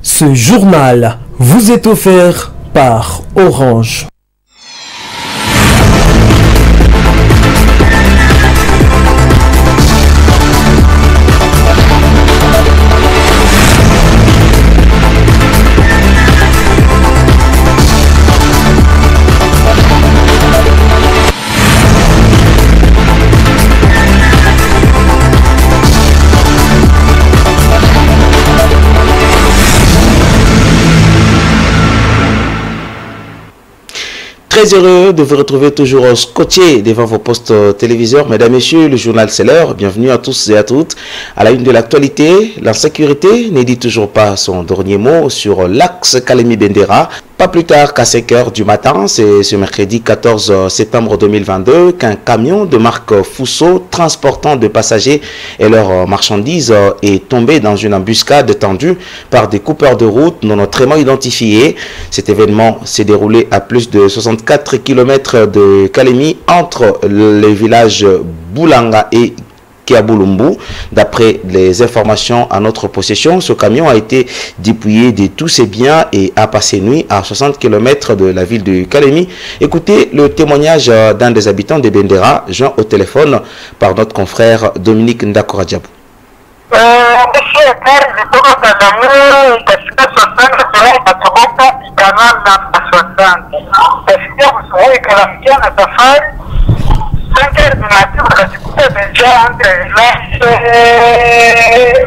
Ce journal vous est offert par Orange. Très heureux de vous retrouver toujours scotché devant vos postes téléviseurs. Mesdames, Messieurs, le journal c'est l'heure. Bienvenue à tous et à toutes. À la une de l'actualité, l'insécurité ne dit toujours pas son dernier mot sur l'axe Kalemi-Bendera. Pas plus tard qu'à 5 h du matin, c'est ce mercredi 14 septembre 2022 qu'un camion de marque Fuso transportant de passagers et leurs marchandises est tombé dans une embuscade tendue par des coupeurs de route non autrement identifiés. Cet événement s'est déroulé à plus de 64 km de Kalemi entre les villages Boulanga et Kiabulumbu. D'après les informations à notre possession, ce camion a été dépouillé de tous ses biens et a passé nuit à 60 km de la ville de Kalemi. Écoutez le témoignage d'un des habitants de Bendera, joint au téléphone par notre confrère Dominique Ndakoradjabou.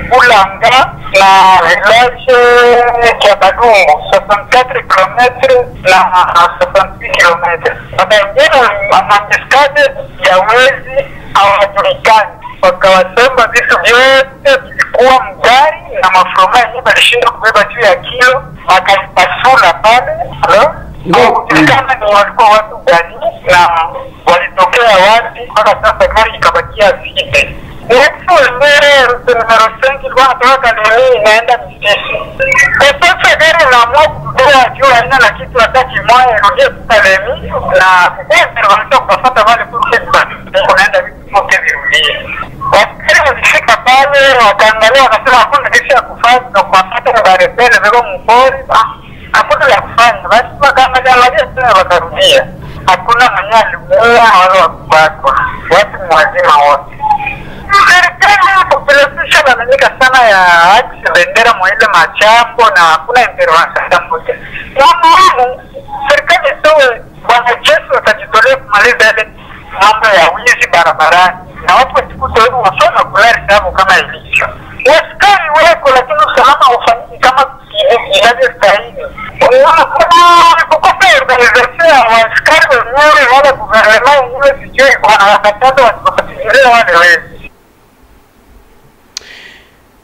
Boulanga na village Kiabulumbu 64 km na 68 km. Wakaingia mameskade ya wezi hawajulikani, wakawasema vitu vyote vilikuwa mgari na mafuruma yenyewe walishindwa kubeba juu ya kilo, wakapasula pale. Hawajulikana ni walikuwa watu gani na walitokea wapi. Mpaka sasa gari ikabakia vile. Numero 5 ilikuwa natoka Kalemi inaenda Misisi. Kwa sasa gari inaamua kutoa juu haina na kitu hata kimoja irudie Kalemi na wanataka kufuata wale kunaenda vitu vyote virudie. Wasikari walifika pale wakaangalia wakasema hakuna kitu ya kufanya na kufuata na barepele viko mpori. Hakuna ya kufanya. Basi wakaangalia tena wakarudia. Hakuna mwenye alimuua wala wakubakwa. Watu mwazima wote. Serikali population wananika sana ya aksi Bendera mwele machambo na hakuna intervention tambote. Mwamu, serikali sowe wanajeshi watajitolea kumaliza ile mambo ya wizi barabarani. Na watu wachikuta webu wasona kulari sababu kama ilivyo. Waskari weko lakini usalama ufanyiki kama inavyo stahili. Kukosa organization ya waskari wenyewe wala guvernema wenyewe sijui wanawakataza wasikopatizilia wale wezi.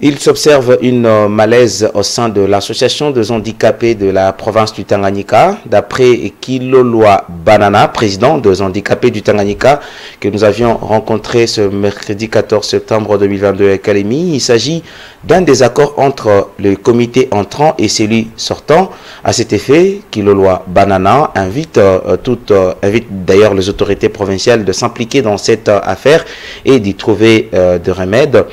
Il s'observe une malaise au sein de l'association des handicapés de la province du Tanganyika. D'après Kilolwa Banana, président des handicapés du Tanganyika, que nous avions rencontré ce mercredi 14 septembre 2022 à Kalemi, il s'agit d'un désaccord entre le comité entrant et celui sortant. À cet effet, Kilolwa Banana invite d'ailleurs les autorités provinciales de s'impliquer dans cette affaire et d'y trouver des remèdes.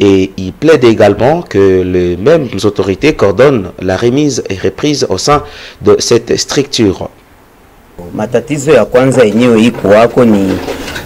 Et il plaide également que les mêmes autorités coordonnent la remise et reprise au sein de cette structure. Matatizo ya kwanza yenyewe iko wako ni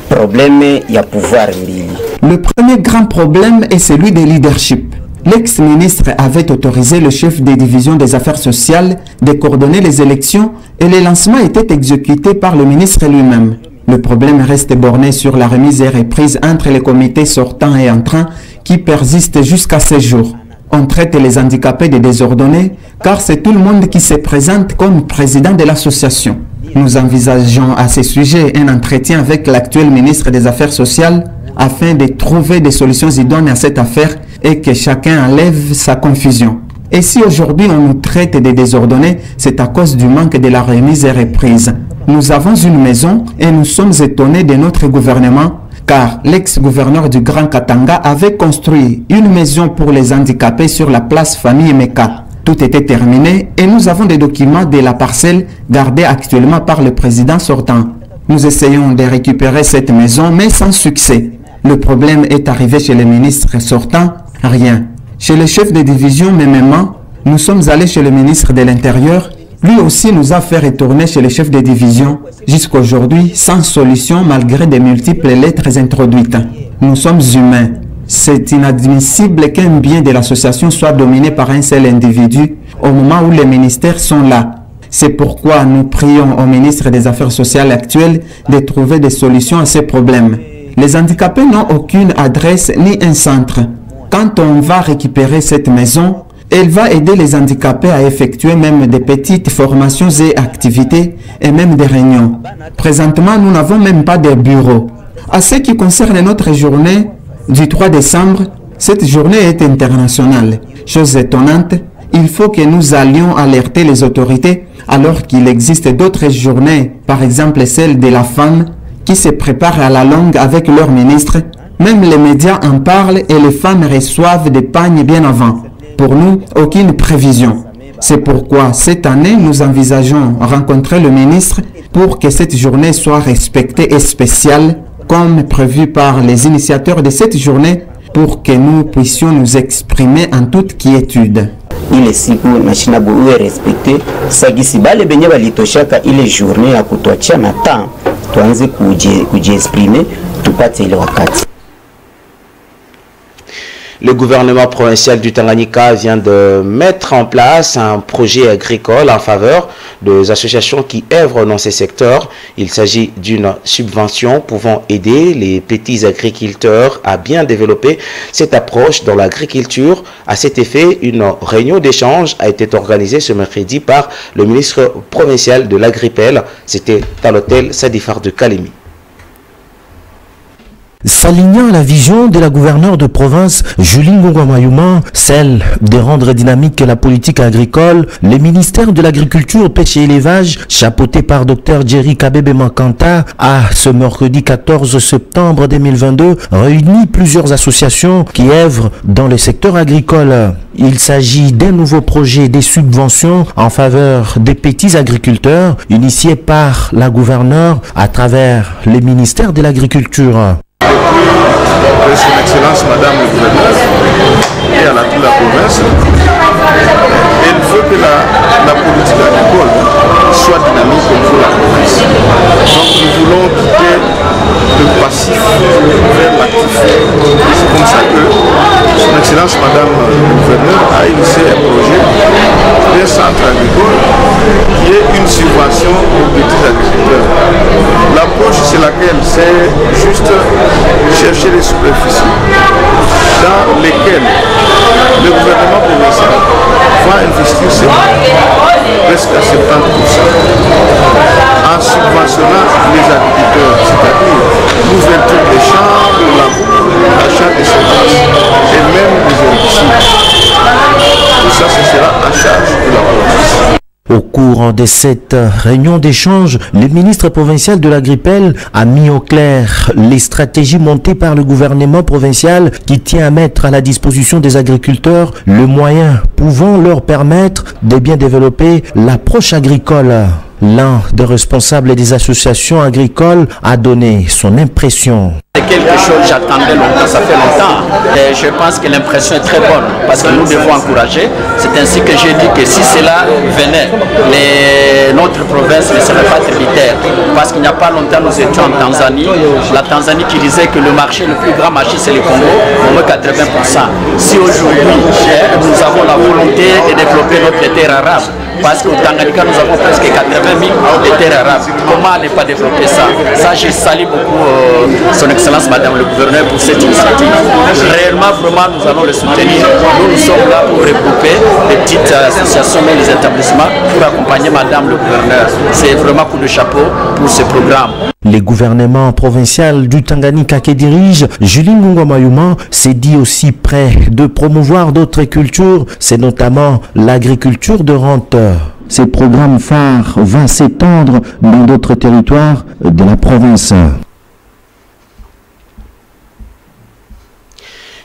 problème ya pouvoir mbili. Le premier grand problème est celui des leadership. L'ex-ministre avait autorisé le chef des divisions des affaires sociales de coordonner les élections et le lancement était exécuté par le ministre lui-même. Le problème reste borné sur la remise et reprise entre les comités sortants et entrants qui persiste jusqu'à ce jour. On traite les handicapés de désordonnés car c'est tout le monde qui se présente comme président de l'association. Nous envisageons à ce sujet un entretien avec l'actuel ministre des Affaires sociales afin de trouver des solutions idoines à cette affaire et que chacun enlève sa confusion. Et si aujourd'hui on nous traite de désordonnés, c'est à cause du manque de la remise et reprise. Nous avons une maison et nous sommes étonnés de notre gouvernement car l'ex-gouverneur du Grand Katanga avait construit une maison pour les handicapés sur la place Famille Meka. Tout était terminé et nous avons des documents de la parcelle gardée actuellement par le président sortant. Nous essayons de récupérer cette maison mais sans succès. Le problème est arrivé chez le ministre sortant, rien. Chez le chef de division, mêmement, Nous sommes allés chez le ministre de l'Intérieur. Lui aussi nous a fait retourner chez le chef de division. Jusqu'aujourd'hui, sans solution malgré de multiples lettres introduites. Nous sommes humains. C'est inadmissible qu'un bien de l'association soit dominé par un seul individu au moment où les ministères sont là. C'est pourquoi nous prions au ministre des Affaires sociales actuel de trouver des solutions à ces problèmes. Les handicapés n'ont aucune adresse ni un centre. Quand on va récupérer cette maison, elle va aider les handicapés à effectuer même des petites formations et activités et même des réunions. Présentement, nous n'avons même pas de bureau. À ce qui concerne notre journée du 3 décembre, cette journée est internationale. Chose étonnante, il faut que nous allions alerter les autorités alors qu'il existe d'autres journées, par exemple celle de la femme, qui se préparent à la longue avec leur ministre. Même les médias en parlent et les femmes reçoivent des pagnes bien avant. Pour nous, aucune prévision. C'est pourquoi cette année, nous envisageons rencontrer le ministre pour que cette journée soit respectée et spéciale, comme prévu par les initiateurs de cette journée, pour que nous puissions nous exprimer en toute quiétude. Ile siku mashina buwe respecte sagisi bale benye balitoshaka ile journée ya kutuachia na temps tuanze kujiexprimer tupate ile wakati. Le gouvernement provincial du Tanganyika vient de mettre en place un projet agricole en faveur des associations qui œuvrent dans ces secteurs. Il s'agit d'une subvention pouvant aider les petits agriculteurs à bien développer cette approche dans l'agriculture. À cet effet, une réunion d'échange a été organisée ce mercredi par le ministre provincial de l'Agripel. C'était à l'hôtel Sadifar de Kalemi. S'alignant à la vision de la gouverneure de province Julie Ngongwa-Mayuma, celle de rendre dynamique la politique agricole, le ministère de l'Agriculture, Pêche et Élevage, chapeauté par Dr Jerry Kabebe Mankanta, a ce mercredi 14 septembre 2022 réuni plusieurs associations qui œuvrent dans le secteur agricole. Il s'agit d'un nouveau projet de subventions en faveur des petits agriculteurs initié par la gouverneure à travers le ministère de l'Agriculture. Son Excellence Madame le Gouverneur et à toute la province, elle veut que la politique agricole soit dynamique au niveau de la province. Donc nous voulons quitter le passif vers l'actif. C'est comme ça que Son Excellence Madame le Gouverneur a initié un projet d'un centre agricole qui est une subvention aux petits agriculteurs. L'approche c'est laquelle? C'est juste chercher les superficies dans lesquelles le gouvernement provincial va investir ses moyens, presque à 70%, en subventionnant les agriculteurs, c'est-à-dire l'ouverture des champs, le labour, l'achat des semences et même des herbicides. Tout ça, ce sera à charge de la province. Au cours de cette réunion d'échange, le ministre provincial de l'Agripel a mis au clair les stratégies montées par le gouvernement provincial qui tient à mettre à la disposition des agriculteurs le moyen pouvant leur permettre de bien développer l'approche agricole. L'un des responsables des associations agricoles a donné son impression. C'est quelque chose que j'attendais longtemps, ça fait longtemps. Et je pense que l'impression est très bonne parce que nous devons encourager. C'est ainsi que j'ai dit que si cela venait, notre province ne serait pas tributaire. Parce qu'il n'y a pas longtemps, nous étions en Tanzanie. La Tanzanie qui disait que le marché, le plus grand marché, c'est le Congo, au moins 80%. Si aujourd'hui, nous avons la volonté de développer notre terre arabe, parce qu'au Tanganyika, nous avons presque 80 000 de terres arabes. Comment ne pas développer ça? Ça, je salue beaucoup son Excellence Madame le Gouverneur pour cette initiative. Réellement, vraiment, nous allons le soutenir. Nous sommes là pour regrouper les petites associations et les établissements pour accompagner Madame le Gouverneur. C'est vraiment coup de chapeau pour ce programme. Le gouvernement provincial du Tanganyika qui dirige Julie Ngongwa-Mayuma s'est dit aussi prêt de promouvoir d'autres cultures, c'est notamment l'agriculture de rente. Ce programme phare va s'étendre dans d'autres territoires de la province.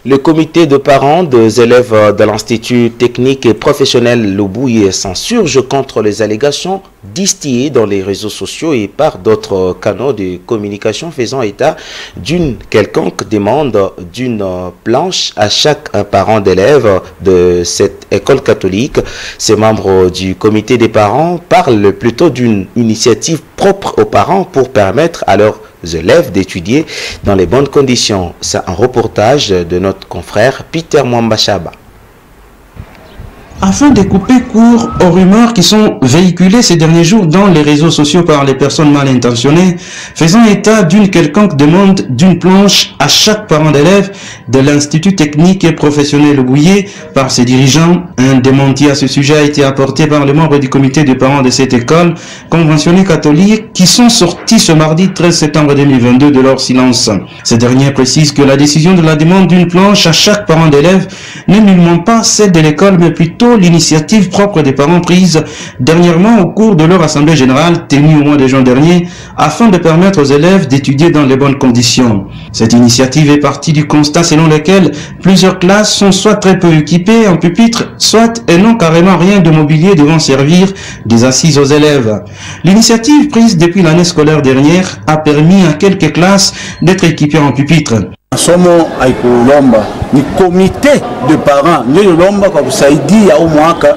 Le comité de parents des élèves de l'Institut technique et professionnel Lubouye s'insurge contre les allégations distillées dans les réseaux sociaux et par d'autres canaux de communication faisant état d'une quelconque demande d'une planche à chaque parent d'élèves de cette école catholique. Ces membres du comité des parents parlent plutôt d'une initiative propre aux parents pour permettre à leurs élèves d'étudier dans les bonnes conditions. C'est un reportage de notre confrère Peter Mwambachaba. Afin de couper court aux rumeurs qui sont véhiculées ces derniers jours dans les réseaux sociaux par les personnes mal intentionnées, faisant état d'une quelconque demande d'une planche à chaque parent d'élève de l'Institut technique et professionnel Lubouye par ses dirigeants, un démenti à ce sujet a été apporté par les membres du comité des parents de cette école conventionnée catholique qui sont sortis ce mardi 13 septembre 2022 de leur silence. Ces derniers précisent que la décision de la demande d'une planche à chaque parent d'élève n'est nullement pas celle de l'école mais plutôt l'initiative propre des parents prise dernièrement au cours de leur assemblée générale tenue au mois de juin dernier afin de permettre aux élèves d'étudier dans les bonnes conditions. Cette initiative est partie du constat selon lequel plusieurs classes sont soit très peu équipées en pupitre, soit et non carrément rien de mobilier devant servir des assises aux élèves. L'initiative prise depuis l'année scolaire dernière a permis à quelques classes d'être équipées en pupitre. Somo aikulomba ni komite de parents ndio lomba kwa kusaidia au mwaka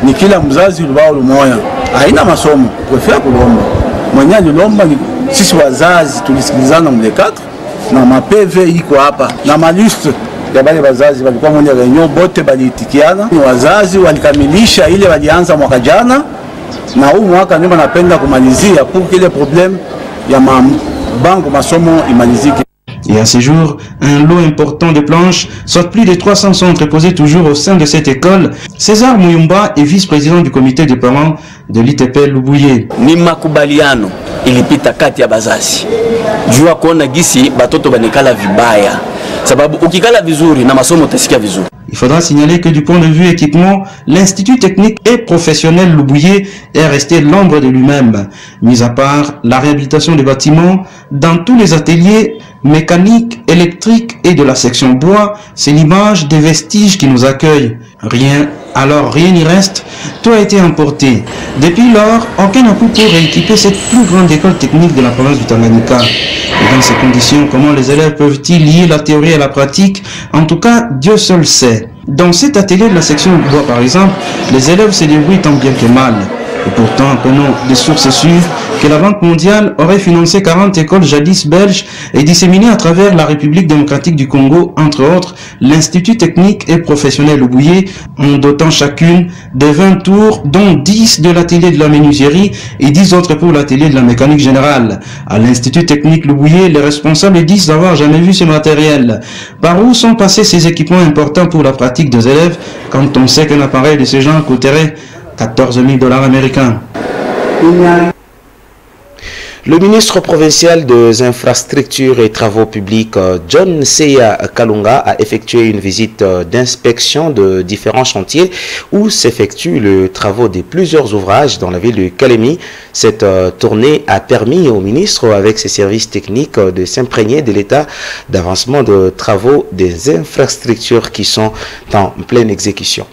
ni kila mzazi ulibao lumoya haina masomo prefera kulomba mwenye lomba ni sisi wazazi tulisikilizana mle 4 na mapeve iko hapa na maliste ya bale wazazi walikuwa mwenye reunion bote balitikiana ni wazazi walikamilisha ile walianza mwaka jana na huu mwaka ndio napenda kumalizia pour que les problèmes ya bango masomo imalizike. Et à ce jour, un lot important de planches, soit plus de 300 sont entreposés toujours au sein de cette école. César Muyumba est vice-président du comité des parents de l'ITP Lubouye. Ni makubaliano ilipita kati ya bazazi. Jua kuona gisi batoto banikala vibaya. Sababu ukikala vizuri na masomo utasikia vizuri. Il faudra signaler que du point de vue équipement, l'Institut technique et professionnel Lubouye est resté l'ombre de lui-même. Mis à part la réhabilitation des bâtiments, dans tous les ateliers mécaniques, électriques et de la section bois, c'est l'image des vestiges qui nous accueillent. Rien n'y reste, tout a été emporté. Depuis lors, aucun appui pour rééquiper cette plus grande école technique de la province du Tanganyika. Et dans ces conditions, comment les élèves peuvent-ils lier la théorie à la pratique? En tout cas, Dieu seul sait. Dans cet atelier de la section bois, par exemple, les élèves se débrouillent tant bien que mal. Et pourtant, apprenons des sources sûres que la Banque mondiale aurait financé 40 écoles jadis belges et disséminées à travers la République démocratique du Congo, entre autres l'Institut technique et professionnel Lubouye, en dotant chacune de 20 tours, dont 10 de l'atelier de la menuiserie et 10 autres pour l'atelier de la mécanique générale. À l'Institut technique Lubouye, les responsables disent n'avoir jamais vu ce matériel. Par où sont passés ces équipements importants pour la pratique des élèves quand on sait qu'un appareil de ce genre coûterait 14 000 $ américains. Le ministre provincial des infrastructures et travaux publics, John Seya Kalunga, a effectué une visite d'inspection de différents chantiers où s'effectuent les travaux de plusieurs ouvrages dans la ville de Kalemi. Cette tournée a permis au ministre, avec ses services techniques, de s'imprégner de l'état d'avancement de travaux des infrastructures qui sont en pleine exécution.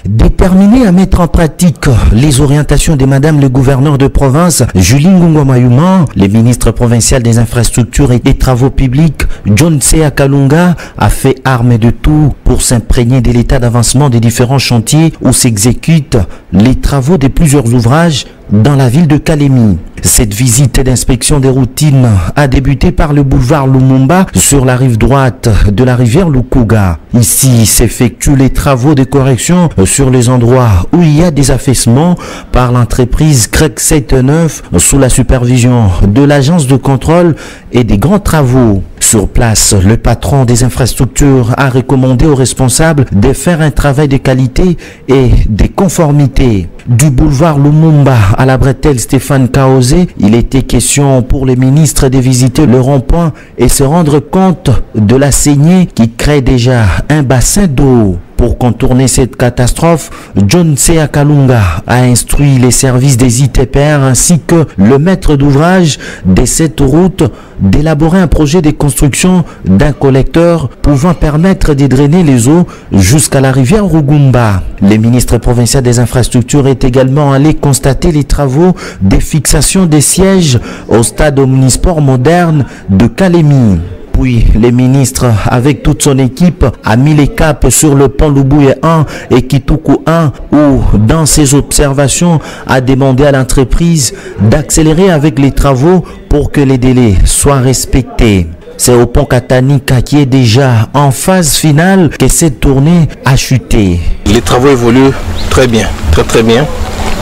Déterminé à mettre en pratique les orientations de Madame le gouverneur de province, Julie Ngongwa Mayuma, le ministre provincial des infrastructures et travaux publics, John Seya Kalunga, a fait arme de tout pour s'imprégner de l'état d'avancement des différents chantiers où s'exécutent les travaux de plusieurs ouvrages dans la ville de Kalemi. Cette visite d'inspection des routines a débuté par le boulevard Lumumba sur la rive droite de la rivière Lukuga. Ici s'effectuent les travaux de correction sur les endroits où il y a des affaissements par l'entreprise CREC 79 sous la supervision de l'agence de contrôle et des grands travaux. Sur place, le patron des infrastructures a recommandé aux responsables de faire un travail de qualité et de conformité. Du boulevard Lumumba à la bretelle Stéphane Kaosé, il était question pour les ministres de visiter le rond-point et se rendre compte de la saignée qui crée déjà un bassin d'eau. Pour contourner cette catastrophe, John Sea Kalunga a instruit les services des ITPR ainsi que le maître d'ouvrage de cette route d'élaborer un projet de construction d'un collecteur pouvant permettre de drainer les eaux jusqu'à la rivière Rugumba. Le ministre provincial des infrastructures est également allé constater les travaux de fixation des sièges au stade omnisport moderne de Kalemi. Puis, le ministre, avec toute son équipe, a mis les caps sur le pont Lubuye 1 et Kituku 1, où, dans ses observations, a demandé à l'entreprise d'accélérer avec les travaux pour que les délais soient respectés. C'est au pont Katanika qui est déjà en phase finale que cette tournée a chuté. Les travaux évoluent très bien, très bien,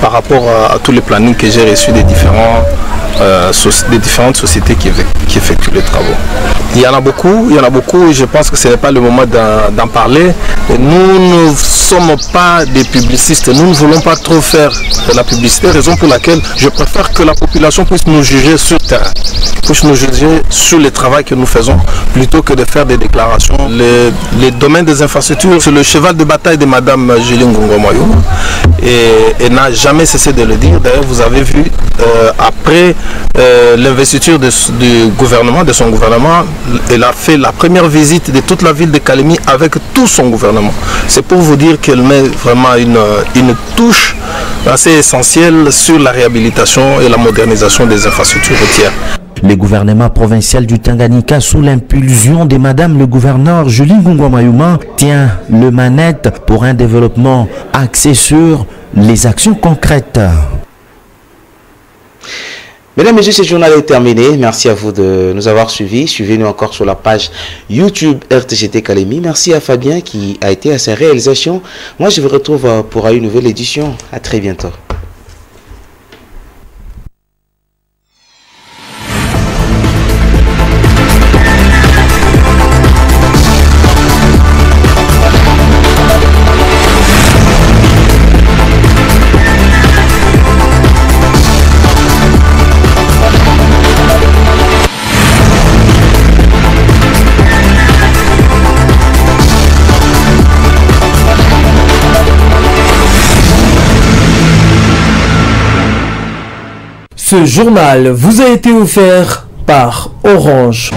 par rapport à tous les plannings que j'ai reçus des différentes sociétés qui effectuent les travaux. Il y en a beaucoup et je pense que ce n'est pas le moment d'en parler. Nous ne sommes pas des publicistes, nous ne voulons pas trop faire de la publicité, raison pour laquelle je préfère que la population puisse nous juger sur le terrain, puisse nous juger sur le travail que nous faisons, plutôt que de faire des déclarations. Les domaines des infrastructures, c'est le cheval de bataille de Madame Julie Ngongo Mayuma et n'a jamais cessé de le dire. D'ailleurs, vous avez vu, après l'investiture de son gouvernement, elle a fait la première visite de toute la ville de Kalemi avec tout son gouvernement. C'est pour vous dire qu'elle met vraiment une touche assez essentielle sur la réhabilitation et la modernisation des infrastructures routières. Le gouvernement provincial du Tanganyika, sous l'impulsion de Madame le gouverneur Julie Ngongo Mayuma, tient le manette pour un développement axé sur les actions concrètes. Mesdames et messieurs, ce journal est terminé. Merci à vous de nous avoir suivis. Suivez-nous encore sur la page YouTube RTGT Kalemi. Merci à Fabien qui a été à sa réalisation. Moi, je vous retrouve pour une nouvelle édition. À très bientôt. Ce journal vous a été offert par Orange.